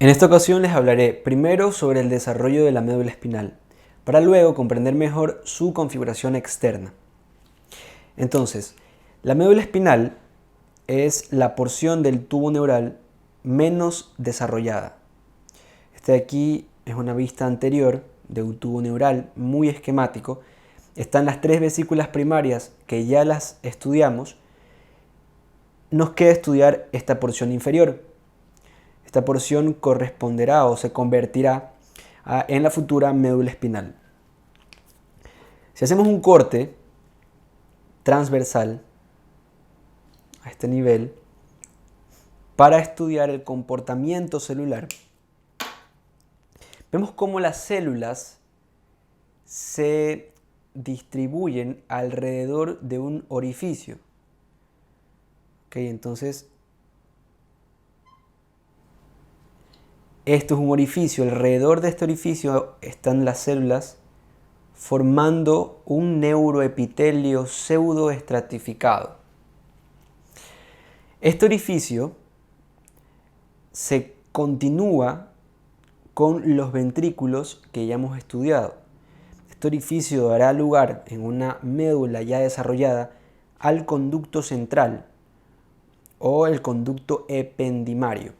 En esta ocasión les hablaré primero sobre el desarrollo de la médula espinal, para luego comprender mejor su configuración externa. Entonces, la médula espinal es la porción del tubo neural menos desarrollada. Este de aquí es una vista anterior de un tubo neural muy esquemático. Están las tres vesículas primarias que ya las estudiamos. Nos queda estudiar esta porción inferior. Esta porción corresponderá o se convertirá en la futura médula espinal. Si hacemos un corte transversal a este nivel para estudiar el comportamiento celular, vemos cómo las células se distribuyen alrededor de un orificio. Entonces, esto es un orificio. Alrededor de este orificio están las células formando un neuroepitelio pseudoestratificado. Este orificio se continúa con los ventrículos que ya hemos estudiado. Este orificio dará lugar en una médula ya desarrollada al conducto central o el conducto ependimario.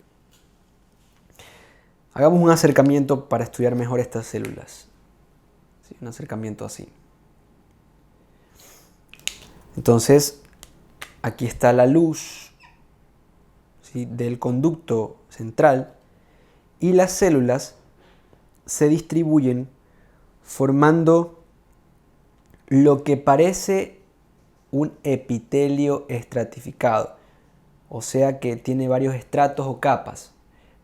Hagamos un acercamiento para estudiar mejor estas células. Sí, un acercamiento así. Entonces, aquí está la luz, ¿sí?, del conducto central, y las células se distribuyen formando lo que parece un epitelio estratificado, o sea que tiene varios estratos o capas,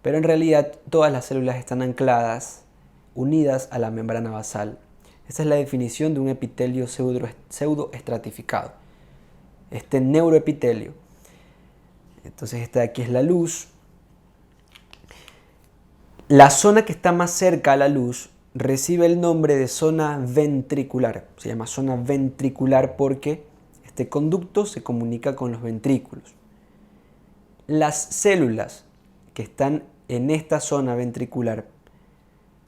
pero en realidad todas las células están ancladas, unidas a la membrana basal. Esa es la definición de un epitelio pseudoestratificado, este neuroepitelio. Entonces esta de aquí es la luz. La zona que está más cerca a la luz recibe el nombre de zona ventricular. Se llama zona ventricular porque este conducto se comunica con los ventrículos. Las células que están en esta zona ventricular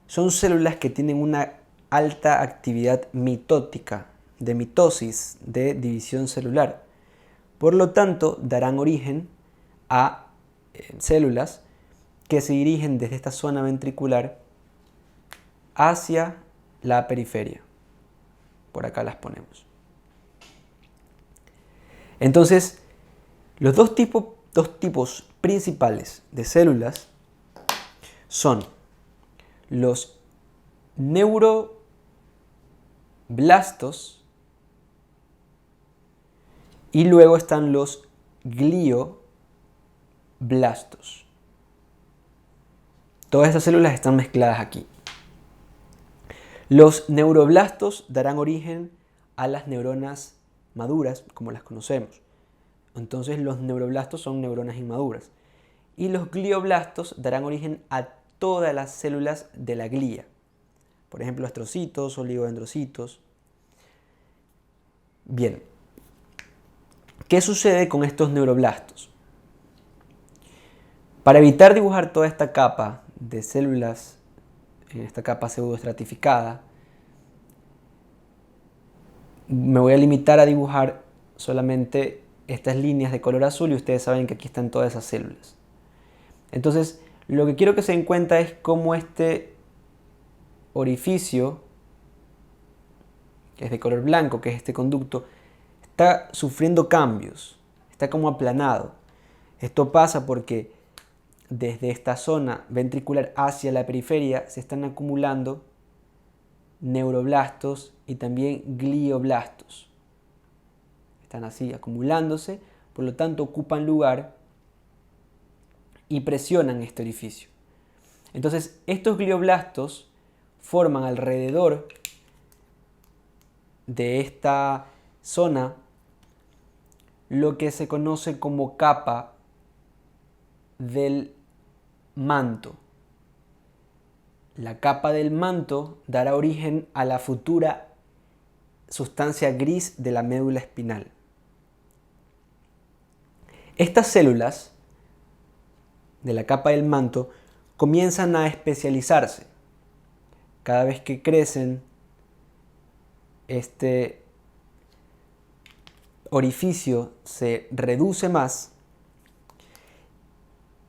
son células que tienen una alta actividad mitótica, de mitosis, de división celular. Por lo tanto, darán origen a células que se dirigen desde esta zona ventricular hacia la periferia. Por acá las ponemos. Entonces, los dos tipos principales de células son los neuroblastos y luego están los glioblastos. Todas estas células están mezcladas aquí. Los neuroblastos darán origen a las neuronas maduras, como las conocemos. Entonces los neuroblastos son neuronas inmaduras. Y los glioblastos darán origen a todas las células de la glía. Por ejemplo, astrocitos, oligodendrocitos. Bien, ¿qué sucede con estos neuroblastos? Para evitar dibujar toda esta capa de células, en esta capa pseudoestratificada, me voy a limitar a dibujar solamente estas líneas de color azul y ustedes saben que aquí están todas esas células. Entonces, lo que quiero que se den cuenta es cómo este orificio, que es de color blanco, que es este conducto, está sufriendo cambios, está como aplanado. Esto pasa porque desde esta zona ventricular hacia la periferia se están acumulando neuroblastos y también glioblastos. Están así acumulándose, por lo tanto ocupan lugar y presionan este orificio. Entonces estos glioblastos forman alrededor de esta zona lo que se conoce como capa del manto. La capa del manto dará origen a la futura sustancia gris de la médula espinal. Estas células de la capa del manto comienzan a especializarse. Cada vez que crecen, este orificio se reduce más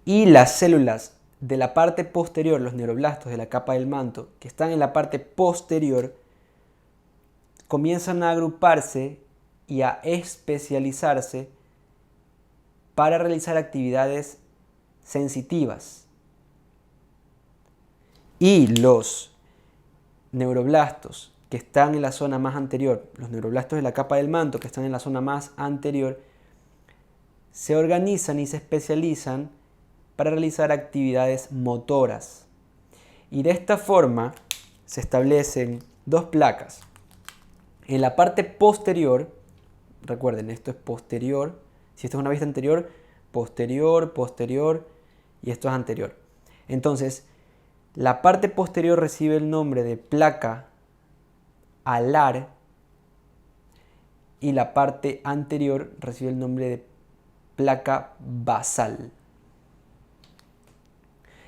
y las células de la parte posterior, los neuroblastos de la capa del manto, que están en la parte posterior, comienzan a agruparse y a especializarse para realizar actividades sensitivas. Y los neuroblastos que están en la zona más anterior, los neuroblastos de la capa del manto que están en la zona más anterior, se organizan y se especializan para realizar actividades motoras. Y de esta forma se establecen dos placas. En la parte posterior, recuerden, esto es posterior, si esto es una vista anterior, posterior, posterior y esto es anterior. Entonces, la parte posterior recibe el nombre de placa alar y la parte anterior recibe el nombre de placa basal.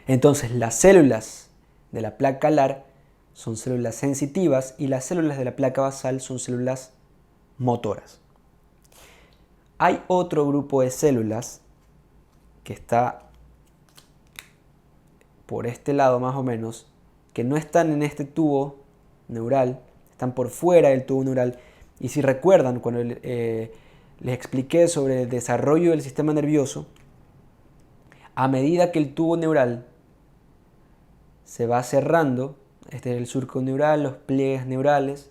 Entonces, las células de la placa alar son células sensitivas y las células de la placa basal son células motoras. Hay otro grupo de células que está por este lado más o menos, que no están en este tubo neural, están por fuera del tubo neural. Y si recuerdan, cuando les expliqué sobre el desarrollo del sistema nervioso, a medida que el tubo neural se va cerrando, este es el surco neural, los pliegues neurales,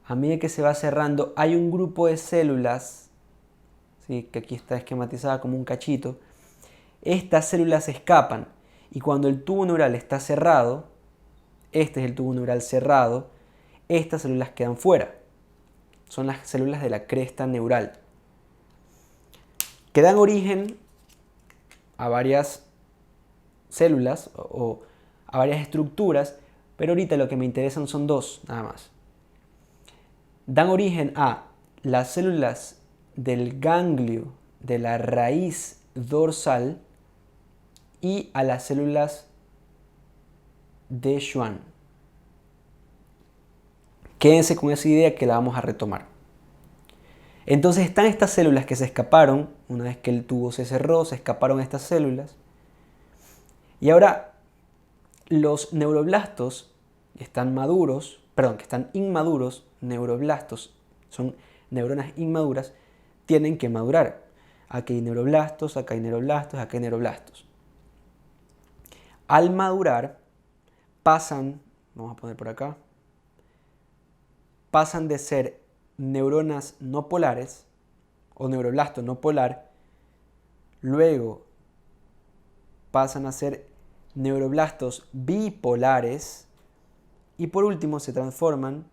a medida que se va cerrando hay un grupo de células, ¿sí?, que aquí está esquematizada como un cachito. Estas células escapan y cuando el tubo neural está cerrado, este es el tubo neural cerrado, estas células quedan fuera. Son las células de la cresta neural, que dan origen a varias células o a varias estructuras, pero ahorita lo que me interesan son dos, nada más. Dan origen a las células del ganglio de la raíz dorsal y a las células de Schwann. Quédense con esa idea que la vamos a retomar. Entonces están estas células que se escaparon, una vez que el tubo se cerró, se escaparon estas células. Y ahora los neuroblastos que están inmaduros, neuroblastos, son neuronas inmaduras, tienen que madurar. Aquí hay neuroblastos, acá hay neuroblastos, acá hay neuroblastos. Al madurar pasan, vamos a poner por acá, pasan de ser neuronas no polares o neuroblasto no polar, luego pasan a ser neuroblastos bipolares y por último se transforman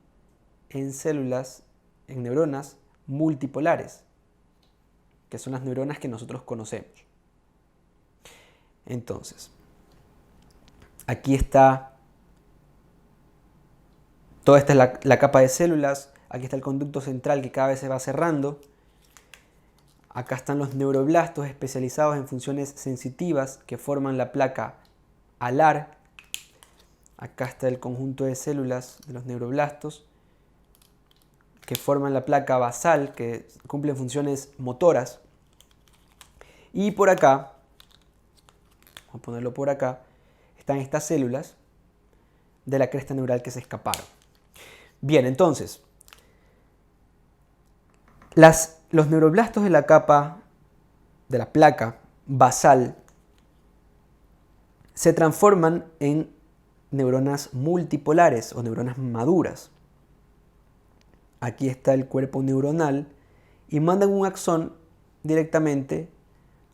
en células, en neuronas multipolares, que son las neuronas que nosotros conocemos. Entonces, aquí está, toda esta es la capa de células, aquí está el conducto central que cada vez se va cerrando, acá están los neuroblastos especializados en funciones sensitivas que forman la placa alar, acá está el conjunto de células de los neuroblastos que forman la placa basal que cumplen funciones motoras, y por acá, vamos a ponerlo por acá, están estas células de la cresta neural que se escaparon. Bien, entonces, los neuroblastos de la capa, de la placa basal, se transforman en neuronas multipolares o neuronas maduras. Aquí está el cuerpo neuronal y mandan un axón directamente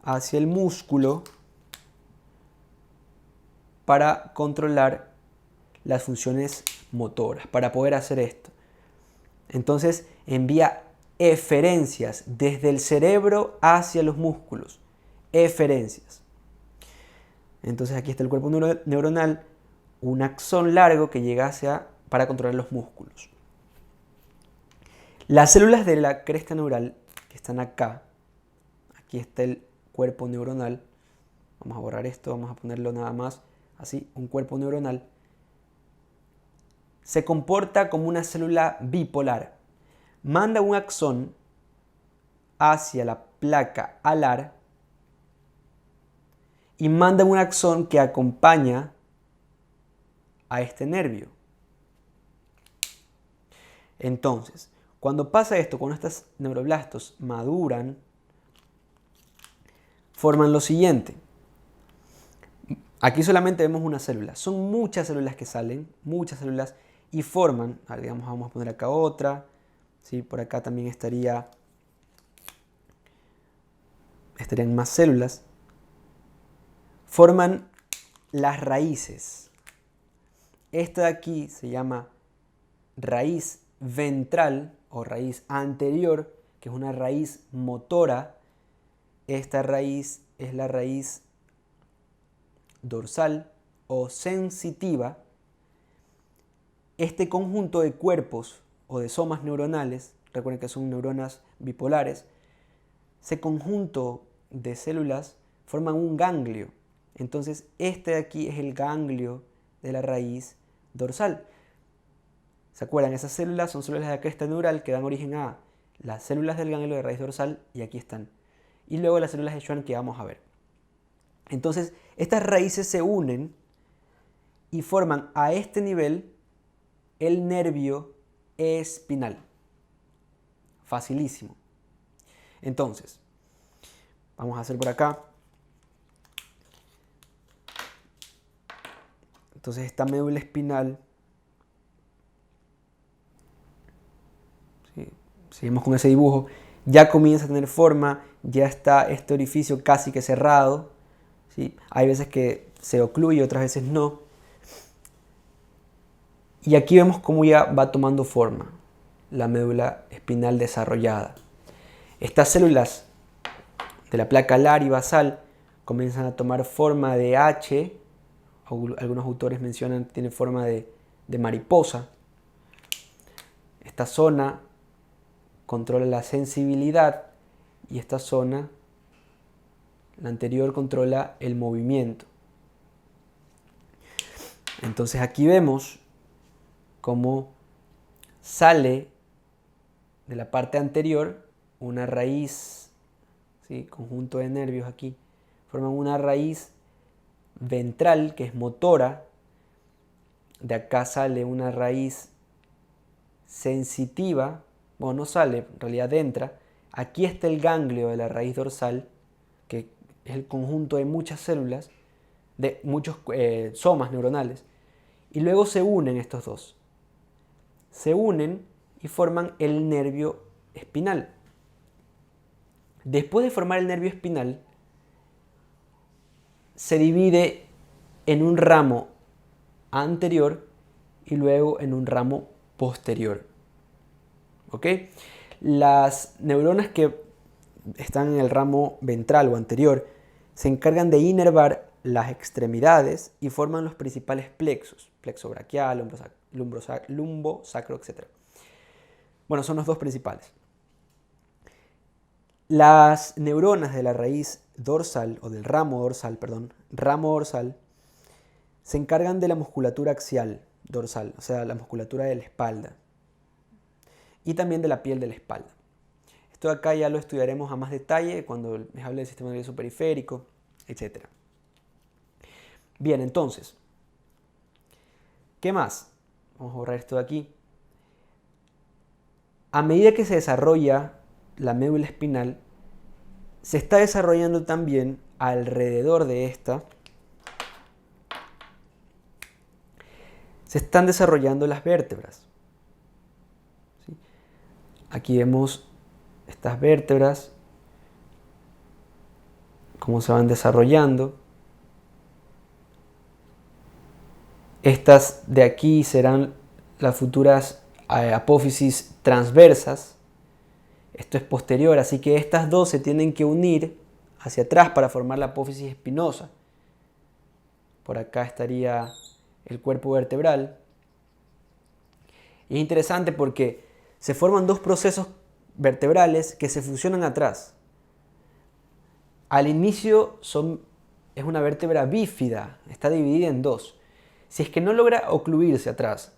hacia el músculo para controlar las funciones motoras, para poder hacer esto. Entonces envía eferencias desde el cerebro hacia los músculos. Eferencias. Entonces aquí está el cuerpo neuronal, un axón largo que llega para controlar los músculos. Las células de la cresta neural que están acá, aquí está el cuerpo neuronal, Vamos a borrar esto, vamos a ponerlo nada más así, un cuerpo neuronal. Se comporta como una célula bipolar. Manda un axón hacia la placa alar y manda un axón que acompaña a este nervio. Entonces, cuando pasa esto, cuando estos neuroblastos maduran, forman lo siguiente. Aquí solamente vemos una célula. Son muchas células que salen, muchas células, y forman, digamos, vamos a poner acá otra, ¿sí? Por acá también estarían más células. Forman las raíces. Esta de aquí se llama raíz ventral o raíz anterior, que es una raíz motora. Esta raíz es la raíz dorsal o sensitiva. Este conjunto de cuerpos o de somas neuronales, recuerden que son neuronas bipolares, ese conjunto de células forman un ganglio. Entonces este de aquí es el ganglio de la raíz dorsal. ¿Se acuerdan? Esas células son células de la cresta neural que dan origen a las células del ganglio de raíz dorsal, y aquí están. Y luego las células de Schwann que vamos a ver. Entonces, estas raíces se unen y forman a este nivel el nervio espinal. Facilísimo. Entonces, vamos a hacer por acá. Entonces, esta médula espinal, ¿sí? Seguimos con ese dibujo, ya comienza a tener forma, ya está este orificio casi que cerrado, ¿sí? Hay veces que se ocluye, otras veces no. Y aquí vemos cómo ya va tomando forma la médula espinal desarrollada. Estas células de la placa alar y basal comienzan a tomar forma de H. Algunos autores mencionan que tiene forma de mariposa. Esta zona controla la sensibilidad y esta zona, la anterior, controla el movimiento. Entonces aquí vemos cómo sale de la parte anterior una raíz, ¿sí? Conjunto de nervios aquí, forman una raíz ventral que es motora. De acá sale una raíz sensitiva, bueno, no sale, en realidad entra. Aquí está el ganglio de la raíz dorsal, que es el conjunto de muchas células, de muchos somas neuronales, y luego se unen estos dos. Se unen y forman el nervio espinal. Después de formar el nervio espinal, se divide en un ramo anterior y luego en un ramo posterior. ¿Ok? Las neuronas que están en el ramo ventral o anterior se encargan de inervar las extremidades y forman los principales plexos, plexo braquial, lumbo, sacro, etc. Bueno, son los dos principales. Las neuronas de la raíz dorsal, o del ramo dorsal, se encargan de la musculatura axial dorsal, o sea, la musculatura de la espalda, y también de la piel de la espalda. Esto de acá ya lo estudiaremos a más detalle cuando les hable del sistema nervioso periférico, etc. Bien, entonces, ¿qué más? Vamos a borrar esto de aquí. A medida que se desarrolla la médula espinal, se está desarrollando también alrededor de esta, se están desarrollando las vértebras. ¿Sí? Aquí vemos estas vértebras, cómo se van desarrollando. Estas de aquí serán las futuras apófisis transversas. Esto es posterior, así que estas dos se tienen que unir hacia atrás para formar la apófisis espinosa. Por acá estaría el cuerpo vertebral. Y es interesante porque se forman dos procesos vertebrales que se fusionan atrás. Al inicio son es una vértebra bífida, está dividida en dos. Si es que no logra ocluirse atrás,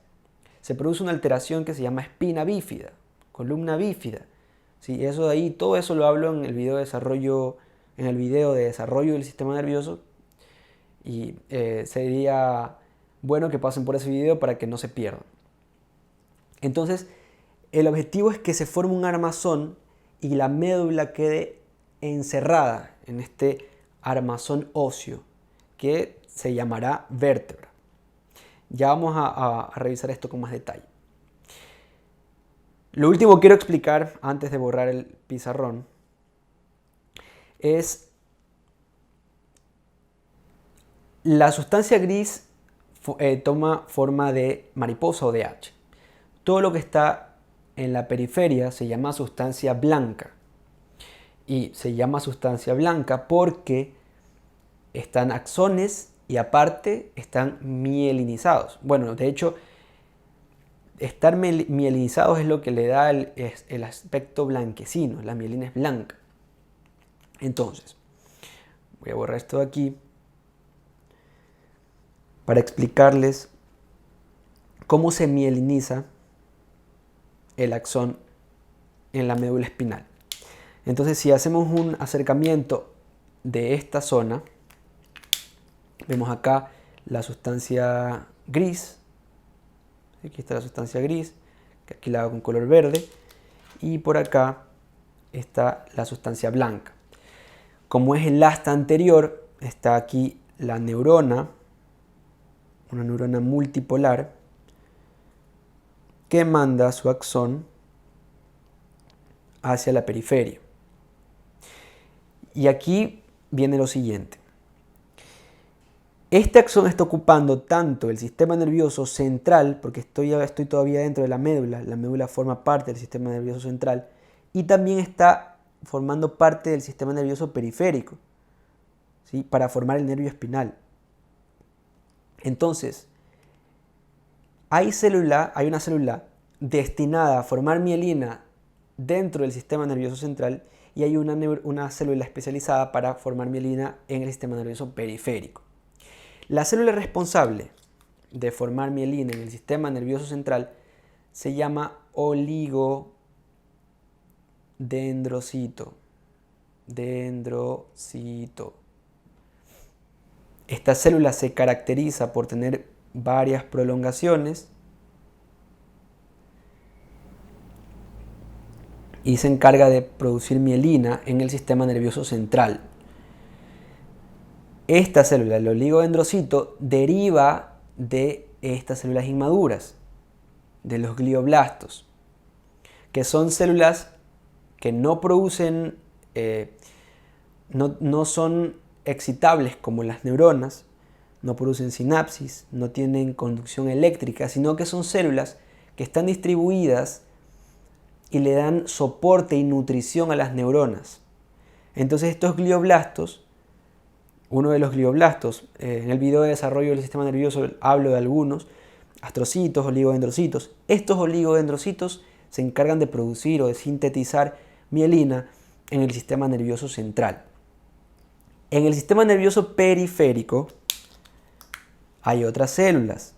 se produce una alteración que se llama espina bífida, columna bífida. ¿Sí? Eso de ahí, todo eso lo hablo en el video de desarrollo, del sistema nervioso, y sería bueno que pasen por ese video para que no se pierdan. Entonces, el objetivo es que se forme un armazón y la médula quede encerrada en este armazón óseo que se llamará vértebra. Ya vamos a revisar esto con más detalle. Lo último que quiero explicar antes de borrar el pizarrón es la sustancia gris toma forma de mariposa o de H. Todo lo que está en la periferia se llama sustancia blanca. Y se llama sustancia blanca porque están axones y aparte están mielinizados. Bueno, de hecho, estar mielinizados es lo que le da el aspecto blanquecino. La mielina es blanca. Entonces, voy a borrar esto de aquí para explicarles cómo se mieliniza el axón en la médula espinal. Entonces, si hacemos un acercamiento de esta zona, vemos acá la sustancia gris. Aquí está la sustancia gris, que aquí la hago con color verde. Y por acá está la sustancia blanca. Como es el asta anterior, está aquí la neurona, una neurona multipolar, que manda su axón hacia la periferia. Y aquí viene lo siguiente. Este axón está ocupando tanto el sistema nervioso central, porque estoy todavía dentro de la médula forma parte del sistema nervioso central, y también está formando parte del sistema nervioso periférico, ¿sí? Para formar el nervio espinal. Entonces, hay una célula destinada a formar mielina dentro del sistema nervioso central y hay una célula especializada para formar mielina en el sistema nervioso periférico. La célula responsable de formar mielina en el sistema nervioso central se llama oligodendrocito. Esta célula se caracteriza por tener varias prolongaciones y se encarga de producir mielina en el sistema nervioso central. Esta célula, el oligodendrocito, deriva de estas células inmaduras, de los glioblastos, que son células que no producen, no son excitables como las neuronas, no producen sinapsis, no tienen conducción eléctrica, sino que son células que están distribuidas y le dan soporte y nutrición a las neuronas. Entonces estos glioblastos, uno de los glioblastos, en el video de desarrollo del sistema nervioso hablo de algunos, astrocitos, oligodendrocitos. Estos oligodendrocitos se encargan de producir o de sintetizar mielina en el sistema nervioso central. En el sistema nervioso periférico hay otras células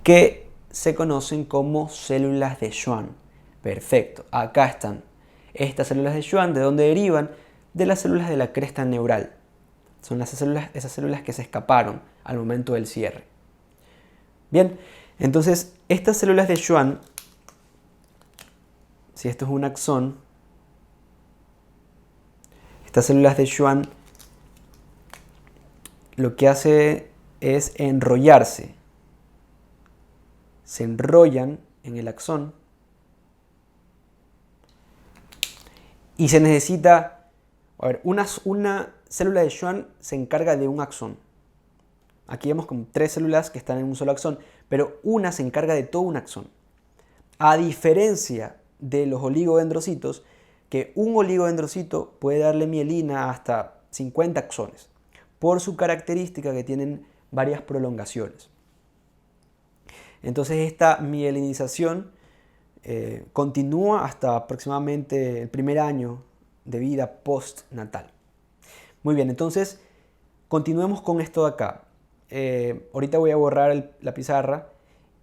que se conocen como células de Schwann. Perfecto, acá están. Estas células de Schwann, ¿de dónde derivan? De las células de la cresta neural. Son esas células que se escaparon al momento del cierre. Bien, entonces estas células de Schwann, si esto es un axón, estas células de Schwann lo que hace es enrollarse. Se enrollan en el axón y se necesita, una célula de Schwann se encarga de un axón. Aquí vemos como 3 células que están en un solo axón, pero una se encarga de todo un axón. A diferencia de los oligodendrocitos, que un oligodendrocito puede darle mielina hasta 50 axones, por su característica que tienen varias prolongaciones. Entonces esta mielinización continúa hasta aproximadamente el primer año de vida postnatal. Muy bien, entonces continuemos con esto de acá. Ahorita voy a borrar la pizarra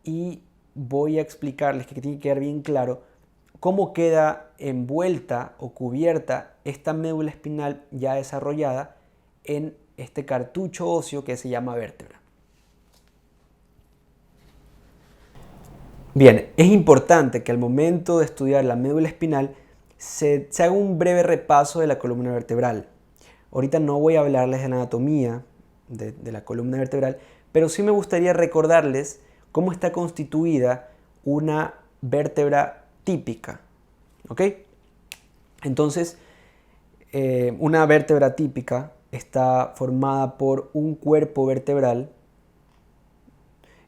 y voy a explicarles que tiene que quedar bien claro cómo queda envuelta o cubierta esta médula espinal ya desarrollada en este cartucho óseo que se llama vértebra. Bien, es importante que al momento de estudiar la médula espinal se haga un breve repaso de la columna vertebral. Ahorita no voy a hablarles de la anatomía de la columna vertebral, pero sí me gustaría recordarles cómo está constituida una vértebra típica. ¿Ok? Entonces, una vértebra típica está formada por un cuerpo vertebral.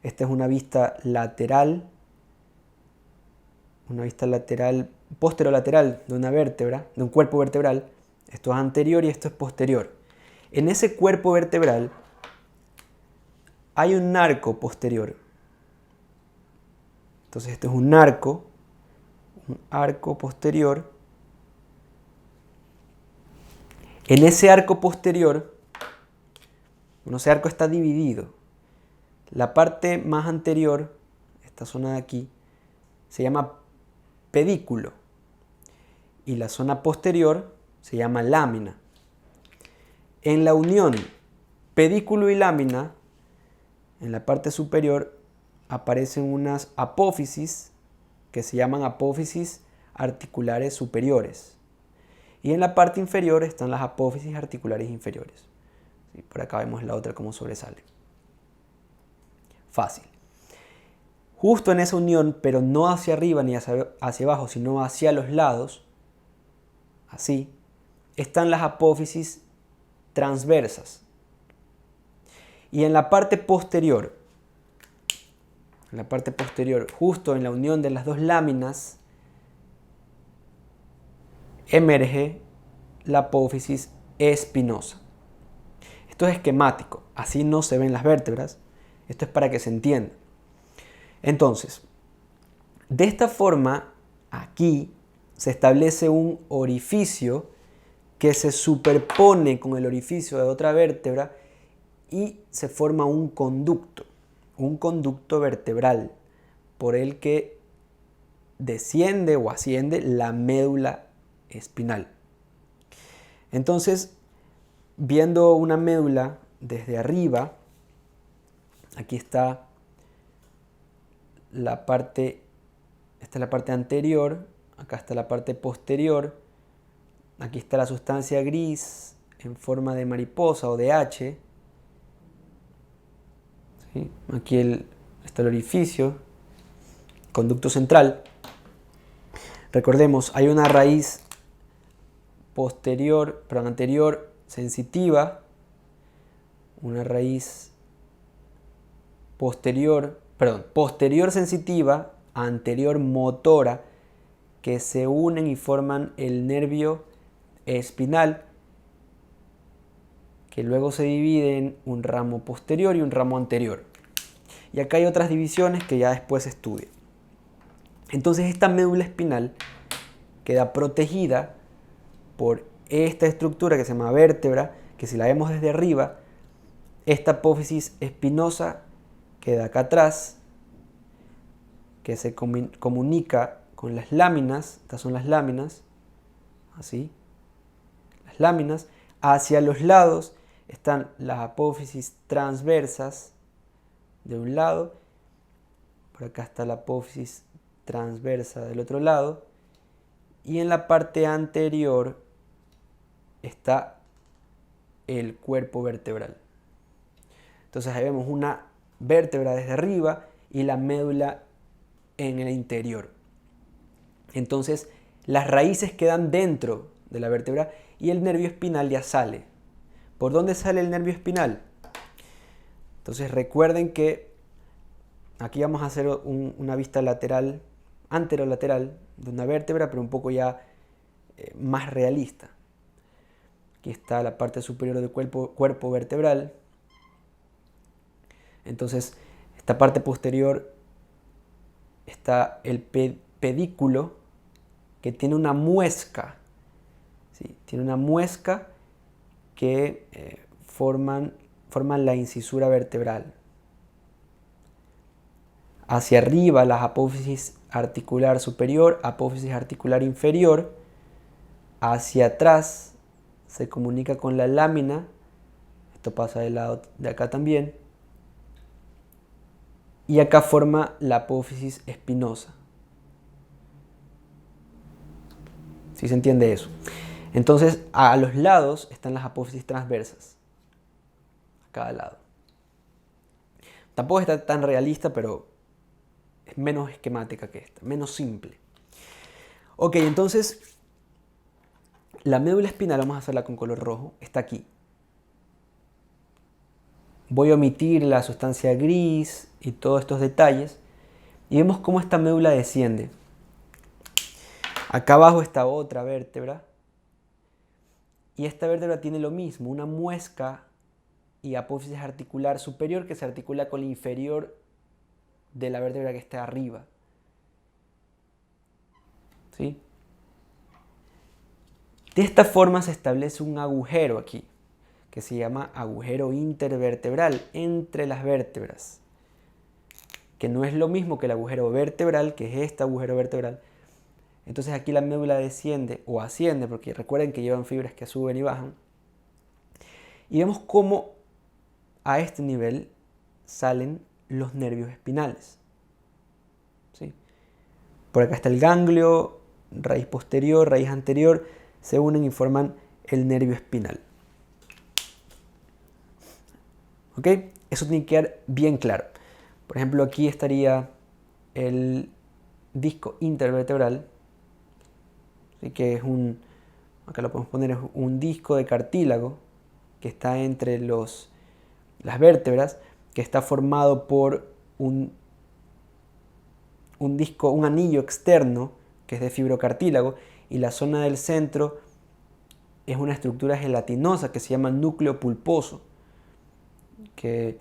Esta es una vista lateral posterolateral de una vértebra, de un cuerpo vertebral. Esto es anterior y esto es posterior. En ese cuerpo vertebral hay un arco posterior. Entonces esto es un arco posterior. En ese arco posterior, ese arco está dividido. La parte más anterior, esta zona de aquí, se llama pedículo y la zona posterior se llama lámina. En la unión pedículo y lámina, en la parte superior aparecen unas apófisis que se llaman apófisis articulares superiores. Y en la parte inferior están las apófisis articulares inferiores. Por acá vemos la otra como sobresale. Fácil. Justo en esa unión, pero no hacia arriba ni hacia abajo, sino hacia los lados, así, están las apófisis transversas. Y en la parte posterior, justo en la unión de las dos láminas, emerge la apófisis espinosa. Esto es esquemático, así no se ven las vértebras. Esto es para que se entienda. Entonces, de esta forma, aquí se establece un orificio que se superpone con el orificio de otra vértebra y se forma un conducto vertebral por el que desciende o asciende la médula espinal. Entonces, viendo una médula desde arriba, aquí está esta es la parte anterior, acá está la parte posterior, aquí está la sustancia gris en forma de mariposa o de H, ¿sí? Aquí está el orificio, conducto central. Recordemos, hay una raíz anterior sensitiva, una raíz posterior sensitiva, anterior motora, que se unen y forman el nervio espinal, que luego se divide en un ramo posterior y un ramo anterior. Y acá hay otras divisiones que ya después se estudian. Entonces esta médula espinal queda protegida por esta estructura que se llama vértebra, que si la vemos desde arriba, esta apófisis espinosa queda acá atrás, que se comunica con las láminas. Estas son las láminas, así, las láminas. Hacia los lados están las apófisis transversas de un lado, por acá está la apófisis transversa del otro lado, y en la parte anterior está el cuerpo vertebral. Entonces ahí vemos una vértebra desde arriba y la médula en el interior. Entonces las raíces quedan dentro de la vértebra y el nervio espinal ya sale. ¿Por dónde sale el nervio espinal? Entonces recuerden que aquí vamos a hacer una vista lateral, anterolateral de una vértebra, pero un poco ya más realista. Aquí está la parte superior del cuerpo vertebral. Entonces esta parte posterior está el pedículo, que tiene una muesca. ¿Sí? Tiene una muesca que forman la incisura vertebral. Hacia arriba las apófisis articular superior, apófisis articular inferior. Hacia atrás se comunica con la lámina. Esto pasa del lado de acá también. Y acá forma la apófisis espinosa. ¿Sí se entiende eso? Entonces, a los lados están las apófisis transversas. A cada lado. Tampoco está tan realista, pero es menos esquemática que esta, menos simple. Ok, entonces, la médula espinal, vamos a hacerla con color rojo, está aquí. Voy a omitir la sustancia gris y todos estos detalles. Y vemos cómo esta médula desciende. Acá abajo está otra vértebra. Y esta vértebra tiene lo mismo, una muesca y apófisis articular superior que se articula con la inferior de la vértebra que está arriba. ¿Sí? De esta forma se establece un agujero aquí, que se llama agujero intervertebral entre las vértebras, que no es lo mismo que el agujero vertebral, que es este agujero vertebral. Entonces aquí la médula desciende o asciende, porque recuerden que llevan fibras que suben y bajan. Y vemos cómo a este nivel salen los nervios espinales. ¿Sí? Por acá está el ganglio, raíz posterior, raíz anterior, se unen y forman el nervio espinal. ¿Ok? Eso tiene que quedar bien claro. Por ejemplo, aquí estaría el disco intervertebral, ¿sí? Que es acá lo podemos poner, es un disco de cartílago que está entre las vértebras, que está formado por un disco, un anillo externo que es de fibrocartílago, y la zona del centro es una estructura gelatinosa que se llama núcleo pulposo, que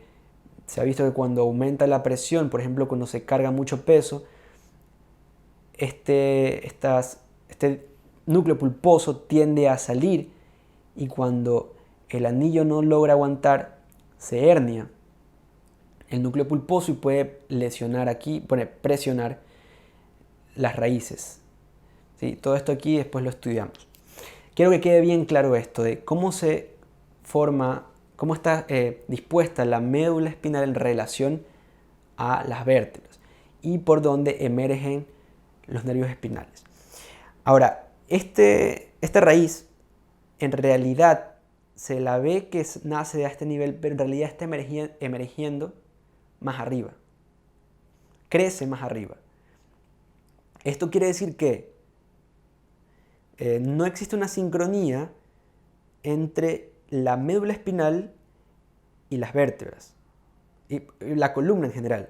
se ha visto que cuando aumenta la presión, por ejemplo cuando se carga mucho peso, este núcleo pulposo tiende a salir, y cuando el anillo no logra aguantar, se hernia el núcleo pulposo y puede lesionar aquí, presionar las raíces. ¿Sí? Todo esto aquí después lo estudiamos. Quiero que quede bien claro esto de cómo se forma, cómo está dispuesta la médula espinal en relación a las vértebras y por dónde emergen los nervios espinales. Ahora, esta raíz en realidad se la ve que nace a este nivel, pero en realidad está emergiendo más arriba. Crece más arriba. Esto quiere decir que no existe una sincronía entre la médula espinal y las vértebras, y la columna en general.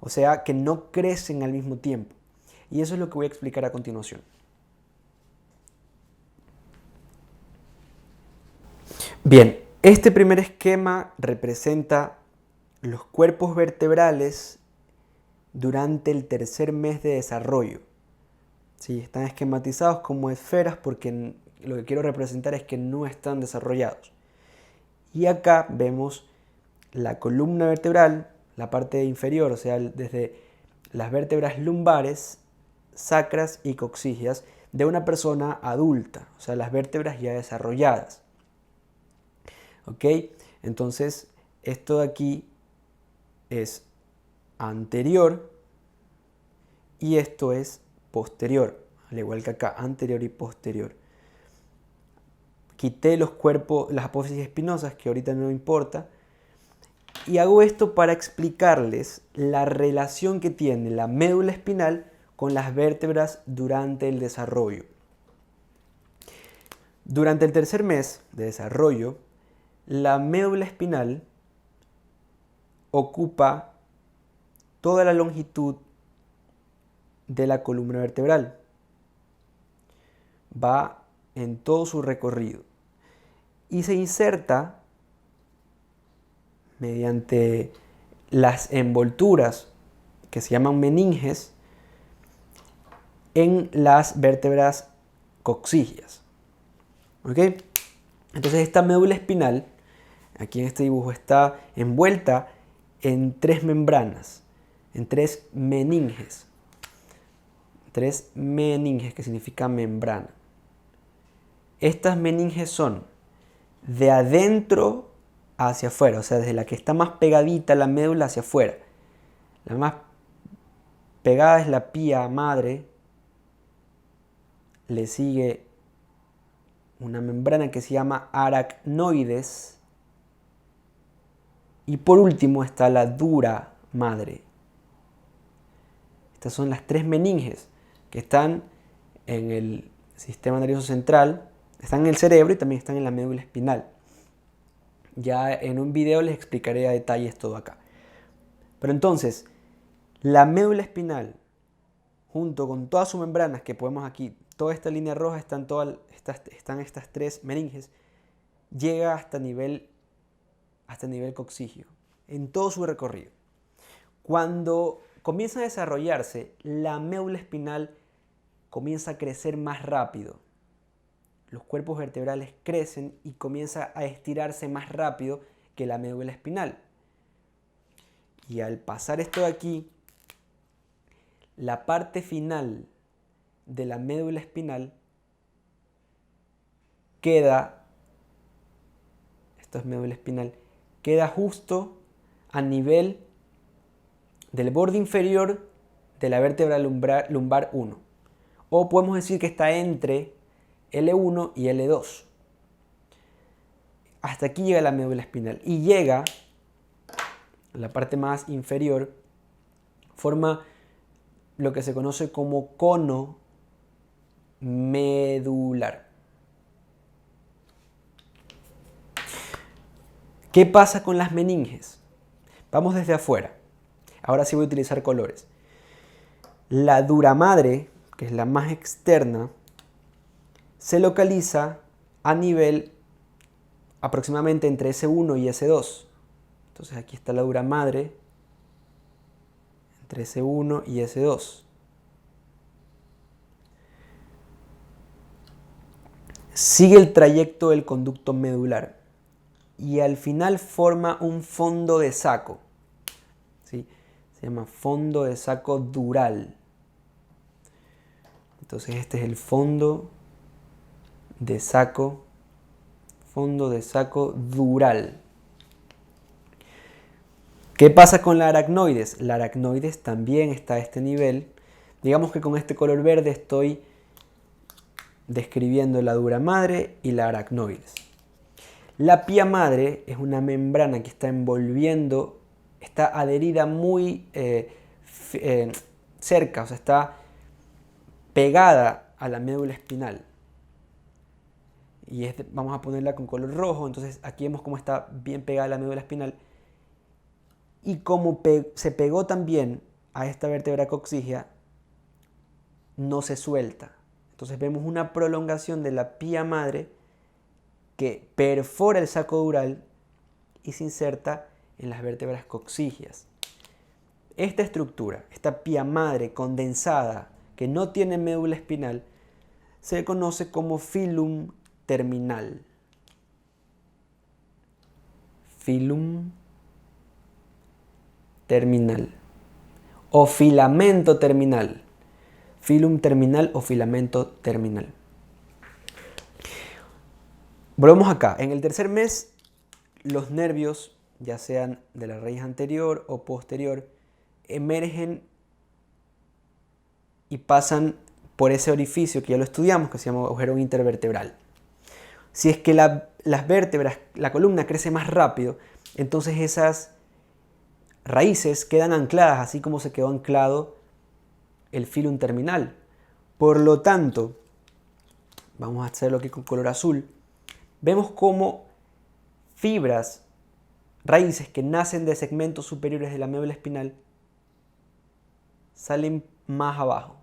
O sea, que no crecen al mismo tiempo. Y eso es lo que voy a explicar a continuación. Bien, este primer esquema representa los cuerpos vertebrales durante el tercer mes de desarrollo. Sí, están esquematizados como esferas porque lo que quiero representar es que no están desarrollados. Y acá vemos la columna vertebral, la parte inferior, o sea, desde las vértebras lumbares, sacras y coxígeas de una persona adulta, o sea, las vértebras ya desarrolladas. ¿Ok? Entonces, esto de aquí es anterior y esto es posterior, al igual que acá, anterior y posterior. Quité los cuerpos, las apófisis espinosas, que ahorita no importa, y hago esto para explicarles la relación que tiene la médula espinal con las vértebras durante el desarrollo. Durante el tercer mes de desarrollo, la médula espinal ocupa toda la longitud de la columna vertebral. Va en todo su recorrido y se inserta mediante las envolturas que se llaman meninges en las vértebras coxígeas. ¿Ok? Entonces esta médula espinal, aquí en este dibujo, está envuelta en 3 membranas, en 3 meninges. 3 meninges, que significa membrana. Estas meninges son de adentro hacia afuera, o sea, desde la que está más pegadita la médula hacia afuera. La más pegada es la pía madre, le sigue una membrana que se llama aracnoides y por último está la dura madre. Estas son las 3 meninges que están en el sistema nervioso central, están en el cerebro y también están en la médula espinal. Ya en un video les explicaré a detalles todo acá. Pero entonces, la médula espinal, junto con todas sus membranas que podemos aquí, toda esta línea roja están estas 3 meninges, llega hasta nivel coxígeo, en todo su recorrido. Cuando comienza a desarrollarse, la médula espinal comienza a crecer más rápido. Los cuerpos vertebrales crecen y comienza a estirarse más rápido que la médula espinal. Y al pasar esto de aquí, la parte final de la médula espinal queda, esto es médula espinal, queda justo a nivel del borde inferior de la vértebra lumbar 1. O podemos decir que está entre L1 y L2. Hasta aquí llega la médula espinal y llega a la parte más inferior, forma lo que se conoce como cono medular. ¿Qué pasa con las meninges? Vamos desde afuera. Ahora sí voy a utilizar colores. La dura madre, que es la más externa, se localiza a nivel aproximadamente entre S1 y S2. Entonces aquí está la dura madre entre S1 y S2. Sigue el trayecto del conducto medular y al final forma un fondo de saco. ¿Sí? Se llama fondo de saco dural. Entonces este es el fondo de saco dural. ¿Qué pasa con la aracnoides? La aracnoides también está a este nivel. Digamos que con este color verde estoy describiendo la dura madre y la aracnoides. La pía madre es una membrana que está envolviendo, está adherida muy cerca, o sea, está pegada a la médula espinal. Y vamos a ponerla con color rojo, entonces aquí vemos cómo está bien pegada a la médula espinal. Y como se pegó también a esta vértebra coxígea, no se suelta. Entonces vemos una prolongación de la pía madre que perfora el saco dural y se inserta en las vértebras coxígeas. Esta estructura, esta pía madre condensada que no tiene médula espinal, se conoce como filum terminal. Filum terminal o filamento terminal. Filum terminal o filamento terminal. Volvemos acá. En el tercer mes, los nervios, ya sean de la raíz anterior o posterior, emergen y pasan por ese orificio que ya lo estudiamos, que se llama agujero intervertebral. Si es que las vértebras, la columna crece más rápido, entonces esas raíces quedan ancladas, así como se quedó anclado el filum terminal. Por lo tanto, vamos a hacerlo aquí con color azul, vemos cómo fibras, raíces que nacen de segmentos superiores de la médula espinal, salen más abajo.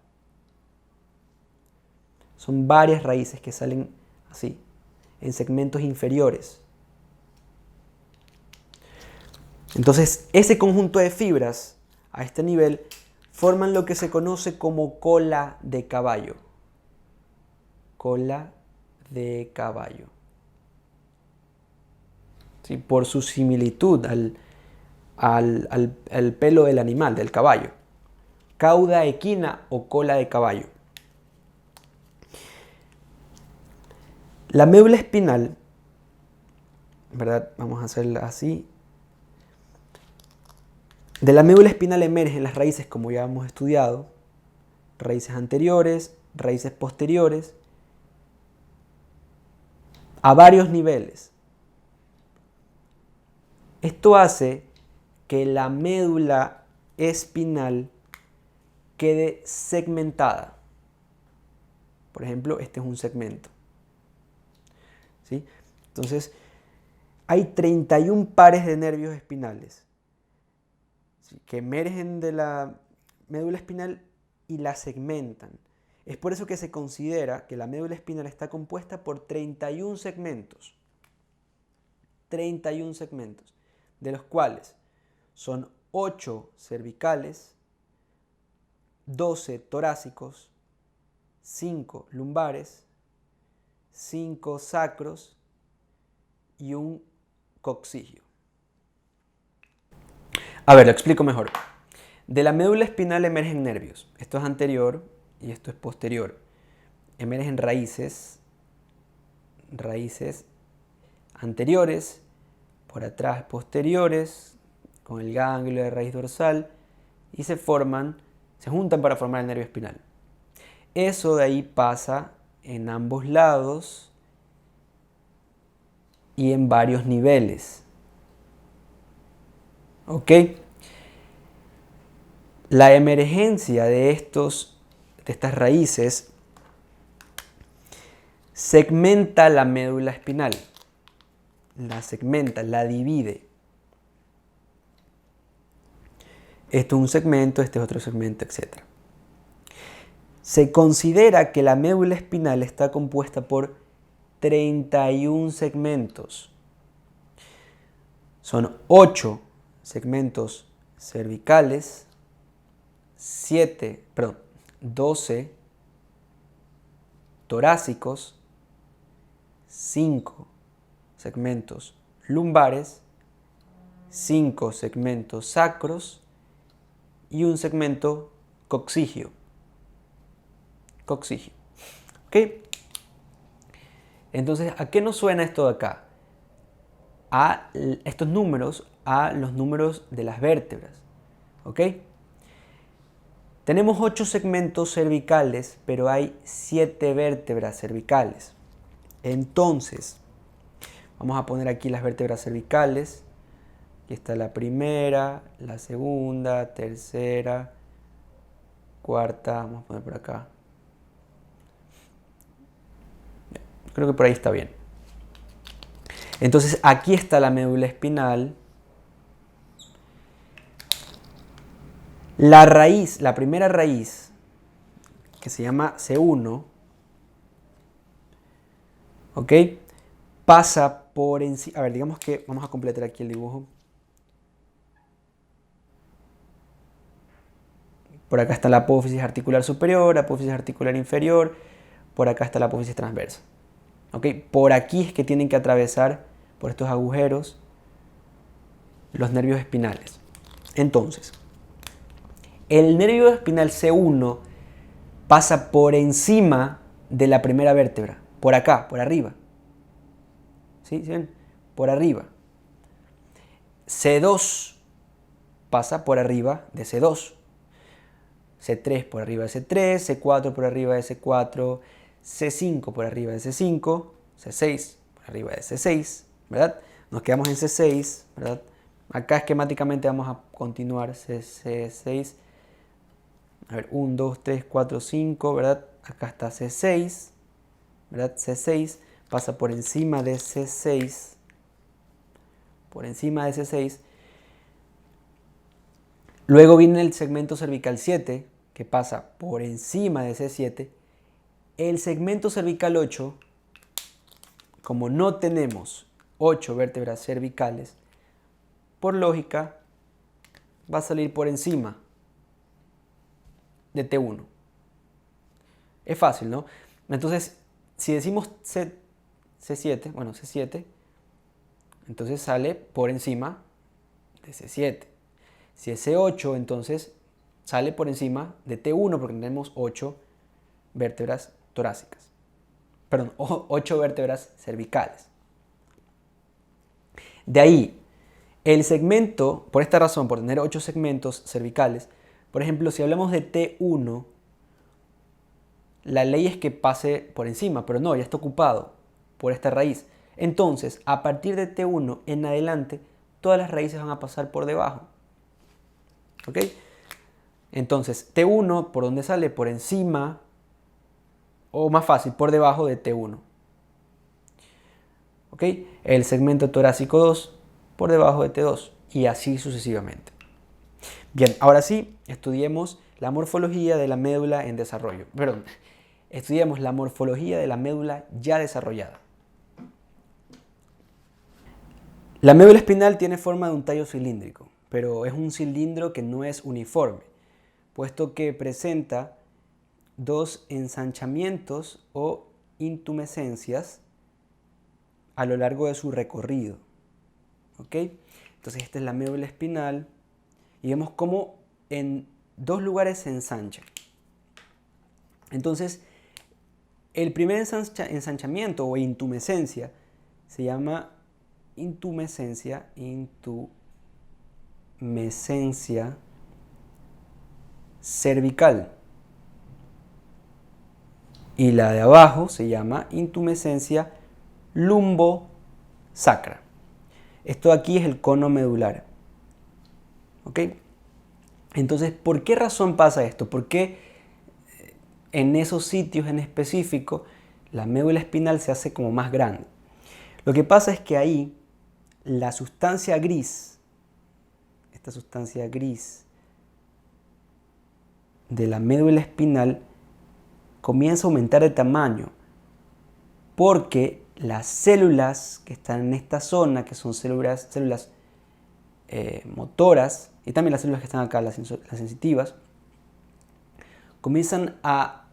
Son varias raíces que salen así, en segmentos inferiores. Entonces, ese conjunto de fibras a este nivel forman lo que se conoce como cola de caballo. Cola de caballo. ¿sí? Por su similitud al pelo del animal, del caballo. Cauda equina o cola de caballo. La médula espinal, ¿verdad? Vamos a hacerla así. De la médula espinal emergen las raíces, como ya hemos estudiado, raíces anteriores, raíces posteriores, a varios niveles. Esto hace que la médula espinal quede segmentada. Por ejemplo, este es un segmento. ¿Sí? Entonces, hay 31 pares de nervios espinales, ¿sí?, que emergen de la médula espinal y la segmentan. Es por eso que se considera que la médula espinal está compuesta por 31 segmentos. 31 segmentos, de los cuales son 8 cervicales, 12 torácicos, 5 lumbares, 5 sacros y un coccigio. A ver, lo explico mejor. De la médula espinal emergen nervios. Esto es anterior y esto es posterior. Emergen raíces anteriores, por atrás posteriores, con el ganglio de raíz dorsal, y se juntan para formar el nervio espinal. Eso de ahí pasa en ambos lados y en varios niveles. ¿Ok? La emergencia de estas raíces segmenta la médula espinal. La segmenta, la divide. Esto es un segmento, este es otro segmento, etc. Se considera que la médula espinal está compuesta por 31 segmentos. Son 8 segmentos cervicales, 12 torácicos, 5 segmentos lumbares, 5 segmentos sacros y un segmento coccigio. ¿Ok? Entonces, ¿a qué nos suena esto de acá? A estos números, a los números de las vértebras. ¿Ok? Tenemos 8 segmentos cervicales, pero hay 7 vértebras cervicales. Entonces, vamos a poner aquí las vértebras cervicales. Aquí está la primera, la segunda, tercera, cuarta. Vamos a poner por acá. Creo que por ahí está bien. Entonces, aquí está la médula espinal. La raíz, la primera raíz, que se llama C1, ¿ok?, pasa por encima. A ver, digamos que vamos a completar aquí el dibujo. Por acá está la apófisis articular superior, apófisis articular inferior. Por acá está la apófisis transversa. ¿Ok? Por aquí es que tienen que atravesar, por estos agujeros, los nervios espinales. Entonces, el nervio espinal C1 pasa por encima de la primera vértebra, por acá, por arriba. ¿Sí? ¿Sí ven? Por arriba. C2 pasa por arriba de C2. C3 por arriba de C3, C4 por arriba de C4, C5 por arriba de C5, C6 por arriba de C6, ¿verdad? Nos quedamos en C6, ¿verdad? Acá esquemáticamente vamos a continuar C6. A ver, 1, 2, 3, 4, 5, ¿verdad? Acá está C6, ¿verdad? C6 pasa por encima de C6, por encima de C6. Luego viene el segmento cervical 7, que pasa por encima de C7. El segmento cervical 8, como no tenemos 8 vértebras cervicales, por lógica va a salir por encima de T1. Es fácil, ¿no? Entonces, si decimos C7, bueno, C7, entonces sale por encima de C7. Si es C8, entonces sale por encima de T1 porque tenemos 8 vértebras torácicas. Perdón, 8 vértebras cervicales. De ahí, el segmento, por esta razón, por tener 8 segmentos cervicales, por ejemplo, si hablamos de T1, la ley es que pase por encima, pero no, ya está ocupado por esta raíz. Entonces, a partir de T1 en adelante, todas las raíces van a pasar por debajo. ¿Ok? Entonces, T1, ¿por dónde sale? Por encima, o más fácil, por debajo de T1. ¿Ok? El segmento torácico 2, por debajo de T2, y así sucesivamente. Bien, ahora sí, estudiemos la morfología de la médula en desarrollo. Perdón, estudiemos la morfología de la médula ya desarrollada. La médula espinal tiene forma de un tallo cilíndrico, pero es un cilindro que no es uniforme, puesto que presenta dos ensanchamientos o intumescencias a lo largo de su recorrido. ¿Ok? Entonces esta es la médula espinal y vemos cómo en dos lugares se ensancha. Entonces, el primer ensanchamiento o intumescencia se llama intumescencia cervical. Y la de abajo se llama intumescencia lumbosacra. Esto aquí es el cono medular. ¿Ok? Entonces, ¿por qué razón pasa esto? ¿Por qué en esos sitios en específico la médula espinal se hace como más grande? Lo que pasa es que ahí la sustancia gris, esta sustancia gris de la médula espinal comienza a aumentar de tamaño porque las células que están en esta zona, que son células motoras, y también las células que están acá, las sensitivas, comienzan a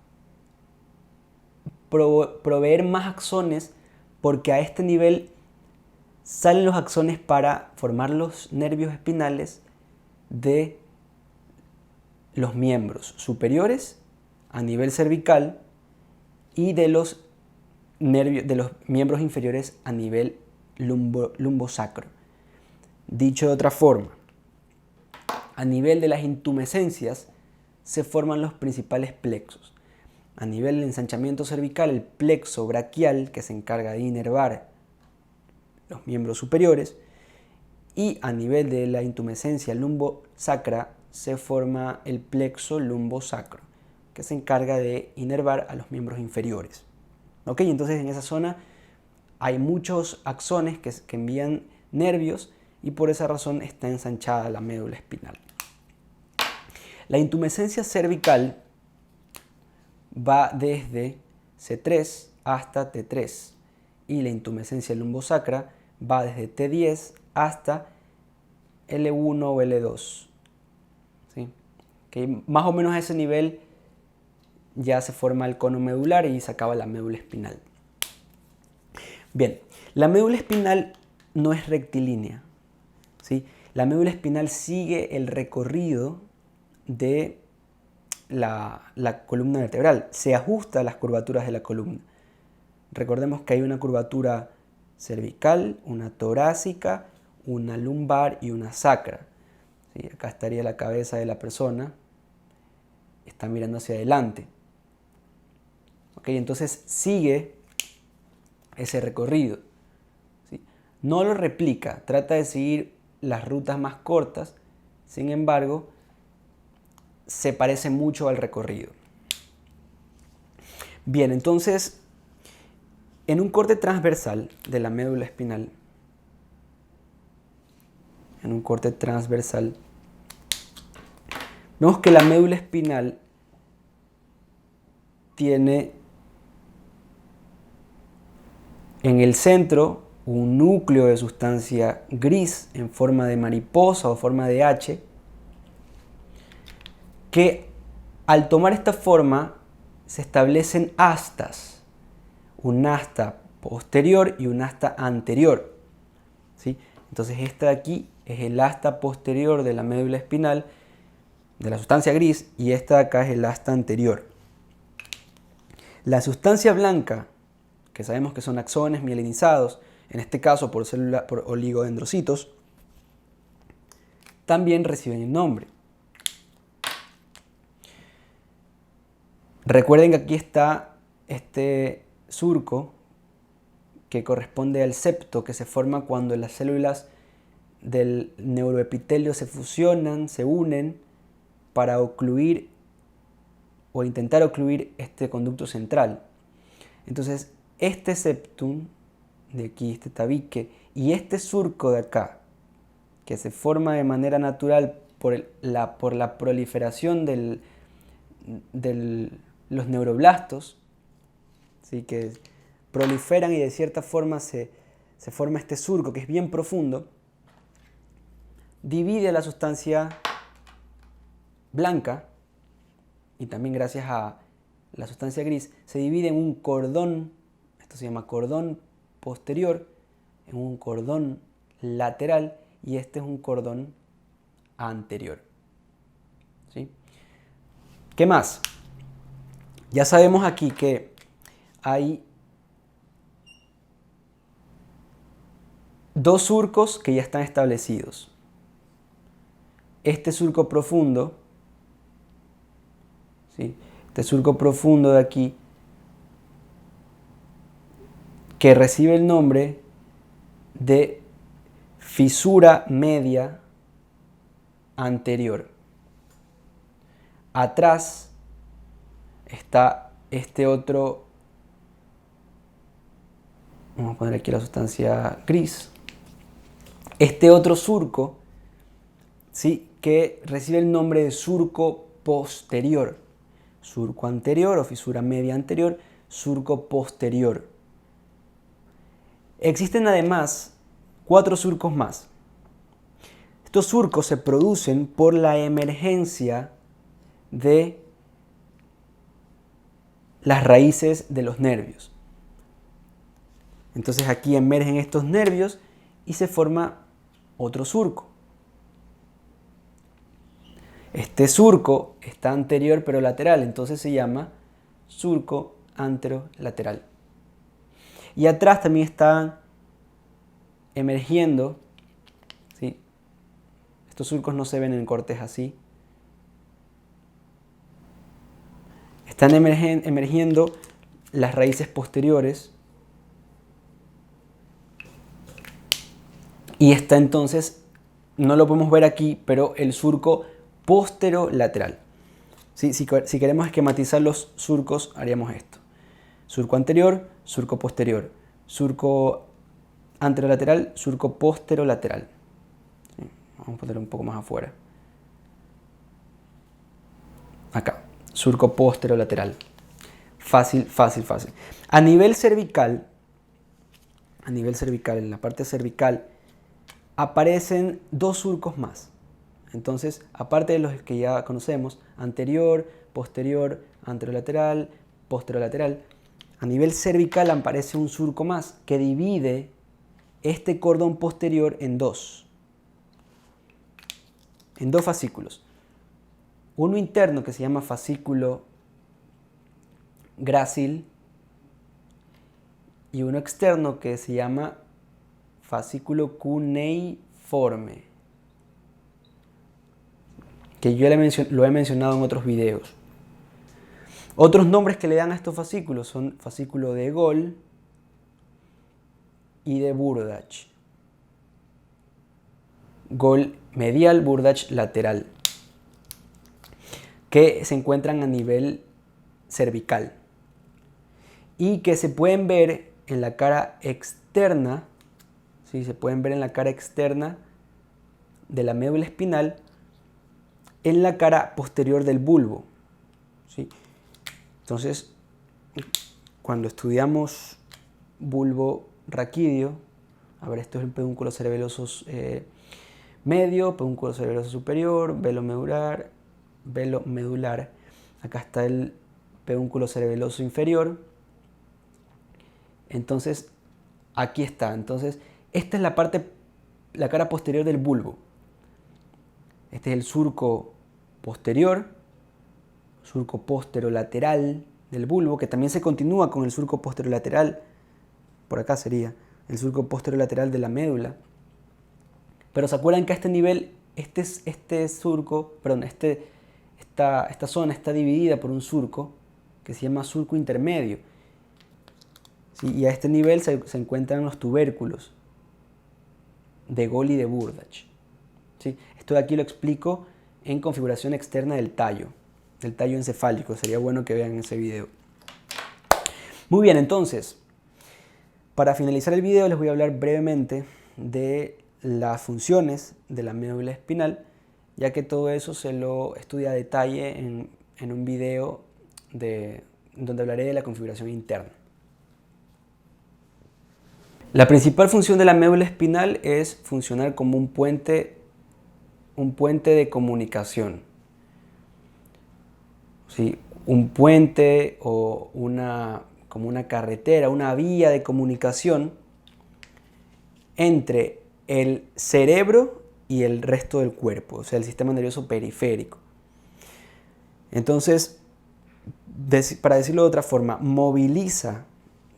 proveer más axones porque a este nivel salen los axones para formar los nervios espinales de los miembros superiores a nivel cervical y de los miembros inferiores a nivel lumbosacro. Dicho de otra forma, a nivel de las intumescencias se forman los principales plexos. A nivel del ensanchamiento cervical, el plexo braquial, que se encarga de inervar los miembros superiores, y a nivel de la intumescencia lumbosacra se forma el plexo lumbosacro, que se encarga de inervar a los miembros inferiores. ¿Ok? Entonces en esa zona hay muchos axones que envían nervios y por esa razón está ensanchada la médula espinal. La intumescencia cervical va desde C3 hasta T3 y la intumescencia lumbosacra va desde T10 hasta L1 o L2. ¿Sí? Que más o menos a ese nivel ya se forma el cono medular y se acaba la médula espinal. Bien, la médula espinal no es rectilínea. ¿Sí? La médula espinal sigue el recorrido de la columna vertebral, se ajusta a las curvaturas de la columna. Recordemos que hay una curvatura cervical, una torácica, una lumbar y una sacra. ¿Sí? Acá estaría la cabeza de la persona, está mirando hacia adelante. ¿Ok? Entonces sigue ese recorrido. ¿Sí? No lo replica, trata de seguir las rutas más cortas, sin embargo, se parece mucho al recorrido. Bien, entonces, en un corte transversal de la médula espinal, vemos que la médula espinal tiene en el centro un núcleo de sustancia gris en forma de mariposa o forma de H, que al tomar esta forma se establecen astas, un asta posterior y un asta anterior. ¿sí? Entonces esta de aquí es el asta posterior de la médula espinal, de la sustancia gris, y esta de acá es el asta anterior. La sustancia blanca, que sabemos que son axones mielinizados, en este caso por oligodendrocitos, también reciben el nombre. Recuerden que aquí está este surco que corresponde al septo, que se forma cuando las células del neuroepitelio se fusionan, se unen para ocluir o intentar ocluir este conducto central. Entonces, este septum de aquí, este tabique, y este surco de acá, que se forma de manera natural por la proliferación de los neuroblastos, ¿sí? Que proliferan y de cierta forma se forma este surco que es bien profundo, divide la sustancia blanca, y también gracias a la sustancia gris, se divide en un cordón, esto se llama cordón posterior, en un cordón lateral, y este es un cordón anterior. ¿Sí? ¿Qué más? Ya sabemos aquí que hay dos surcos que ya están establecidos. Este surco profundo, ¿sí? Este surco profundo de aquí, que recibe el nombre de fisura media anterior. Atrás está este otro, vamos a poner aquí la sustancia gris, este otro surco, ¿sí? Que recibe el nombre de surco posterior. Surco anterior o fisura media anterior, surco posterior. Existen además 4 surcos más. Estos surcos se producen por la emergencia de las raíces de los nervios. Entonces aquí emergen estos nervios y se forma otro surco. Este surco está anterior pero lateral, entonces se llama surco anterolateral. Y atrás también están emergiendo, ¿sí? Estos surcos no se ven en cortes así. Están emergiendo las raíces posteriores. Y está entonces, no lo podemos ver aquí, pero el surco posterolateral. ¿Sí? Si queremos esquematizar los surcos, haríamos esto. Surco anterior, surco posterior. Surco anterolateral, surco posterolateral. ¿Sí? Vamos a ponerlo un poco más afuera. Acá, surco posterolateral. Fácil, fácil, fácil. A nivel cervical, en la parte cervical, aparecen 2 surcos más. Entonces, aparte de los que ya conocemos, anterior, posterior, anterolateral, posterolateral, a nivel cervical aparece un surco más que divide este cordón posterior en dos fascículos. Uno interno que se llama fascículo grácil y uno externo que se llama fascículo cuneiforme, que yo lo he mencionado en otros videos. Otros nombres que le dan a estos fascículos son fascículo de Gol y de Burdach. Gol medial, Burdach lateral, que se encuentran a nivel cervical y que se pueden ver en la cara externa. ¿Sí? Se pueden ver en la cara externa de la médula espinal, en la cara posterior del bulbo. ¿Sí? Entonces, cuando estudiamos bulbo raquídeo, a ver, esto es el pedúnculo cerebeloso medio, pedúnculo cerebeloso superior, velo medular. Acá está el pedúnculo cerebeloso inferior. Entonces, aquí está. Entonces, esta es la parte la cara posterior del bulbo. Este es el surco posterior, surco posterolateral del bulbo, que también se continúa con el surco posterolateral. Por acá sería el surco posterolateral de la médula. Pero se acuerdan que a este nivel, esta zona está dividida por un surco que se llama surco intermedio. ¿Sí? Y a este nivel se encuentran los tubérculos de Gol y de Burdach. ¿Sí? Esto de aquí lo explico en configuración externa del tallo encefálico. Sería bueno que vean ese video. Muy bien, entonces, para finalizar el video les voy a hablar brevemente de las funciones de la médula espinal, ya que todo eso se lo estudia a detalle en un video donde hablaré de la configuración interna. La principal función de la médula espinal es funcionar como un puente de comunicación. ¿Sí? Un puente o como una carretera, una vía de comunicación entre el cerebro y el resto del cuerpo, o sea, el sistema nervioso periférico. Entonces, para decirlo de otra forma, moviliza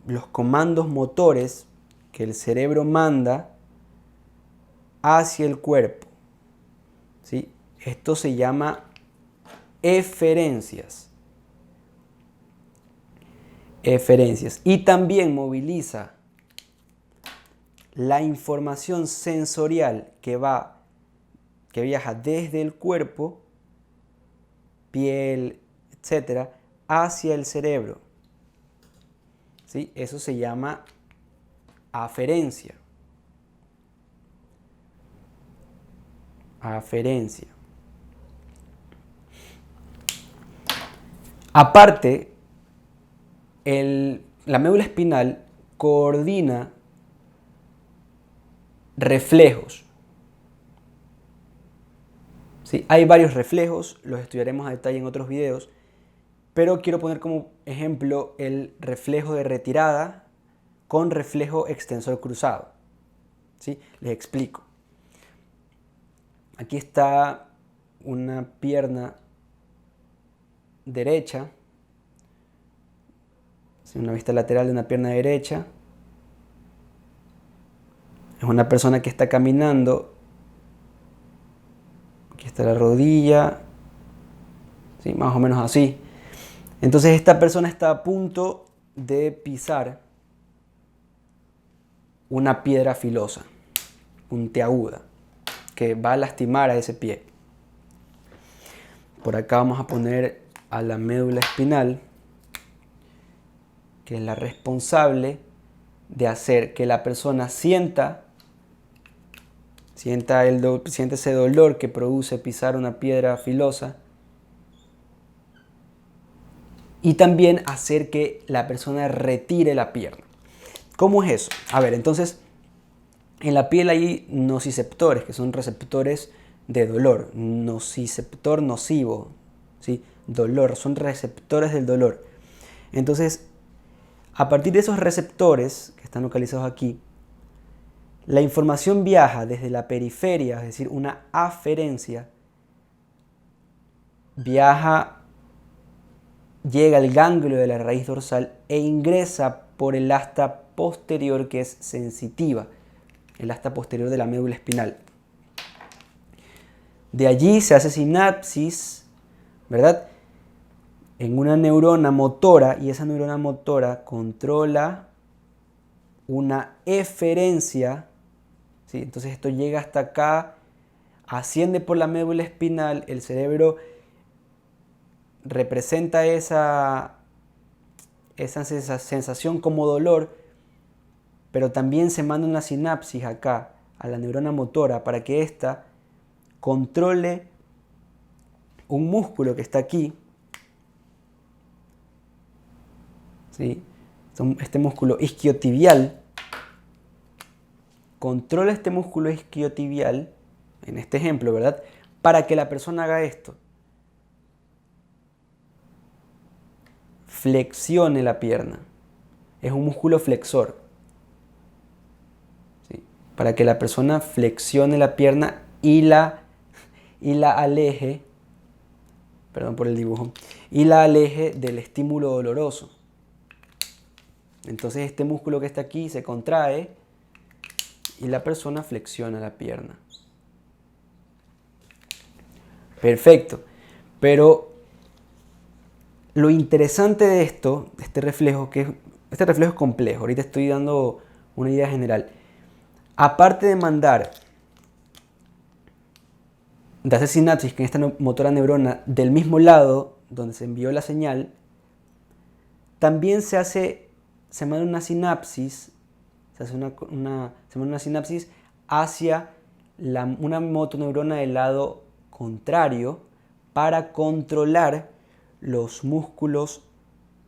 los comandos motores que el cerebro manda hacia el cuerpo. ¿Sí? Esto se llama eferencias. Y también moviliza la información sensorial que viaja desde el cuerpo, piel, etcétera, hacia el cerebro. ¿Sí? Eso se llama aferencia. Aferencia. Aparte, la médula espinal coordina reflejos. ¿Sí? Hay varios reflejos, los estudiaremos a detalle en otros videos, pero quiero poner como ejemplo el reflejo de retirada con reflejo extensor cruzado. ¿Sí? Les explico. Aquí está una pierna derecha, una vista lateral de una pierna derecha. Es una persona que está caminando. Aquí está la rodilla. ¿Sí? Más o menos así. Entonces esta persona está a punto de pisar una piedra filosa, puntiaguda, que va a lastimar a ese pie. Por acá vamos a poner a la médula espinal, que es la responsable de hacer que la persona sienta ese dolor que produce pisar una piedra filosa, y también hacer que la persona retire la pierna. ¿Cómo es eso? A ver, entonces, en la piel hay nociceptores, que son receptores de dolor. Nociceptor nocivo, ¿sí? Dolor, son receptores del dolor. Entonces, a partir de esos receptores que están localizados aquí, la información viaja desde la periferia, es decir, una aferencia, llega al ganglio de la raíz dorsal e ingresa por el asta posterior, que es sensitiva, el asta posterior de la médula espinal. De allí se hace sinapsis, ¿verdad?, en una neurona motora, y esa neurona motora controla una eferencia, ¿sí? Entonces esto llega hasta acá, asciende por la médula espinal, el cerebro representa esa sensación como dolor, pero también se manda una sinapsis acá a la neurona motora para que ésta controle un músculo que está aquí, ¿sí? Este músculo isquiotibial, controla este músculo isquiotibial, en este ejemplo, ¿verdad?, para que la persona haga esto. Flexione la pierna. Es un músculo flexor. ¿Sí? para que la persona flexione la pierna y la aleje, perdón por el dibujo, y la aleje del estímulo doloroso. Entonces este músculo que está aquí se contrae y la persona flexiona la pierna. Perfecto. Pero lo interesante de esto, de este reflejo es complejo. Ahorita estoy dando una idea general. Aparte de hacer sinapsis con esta motora neurona del mismo lado donde se envió la señal, también se manda una sinapsis, se manda una sinapsis hacia una motoneurona del lado contrario para controlar los músculos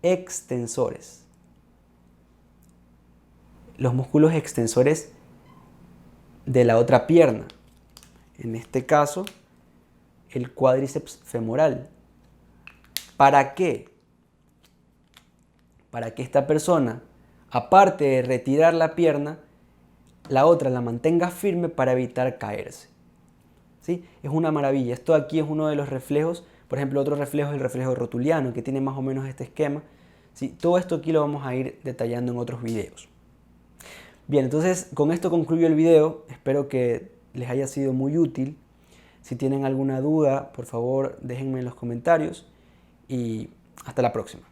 extensores. Los músculos extensores de la otra pierna. En este caso, el cuádriceps femoral. ¿Para qué? Para que esta persona, aparte de retirar la pierna, la otra la mantenga firme para evitar caerse. ¿Sí? Es una maravilla. Esto aquí es uno de los reflejos. Por ejemplo, otro reflejo es el reflejo rotuliano, que tiene más o menos este esquema. ¿Sí? Todo esto aquí lo vamos a ir detallando en otros videos. Bien, entonces con esto concluyo el video. Espero que les haya sido muy útil. Si tienen alguna duda, por favor, déjenme en los comentarios y hasta la próxima.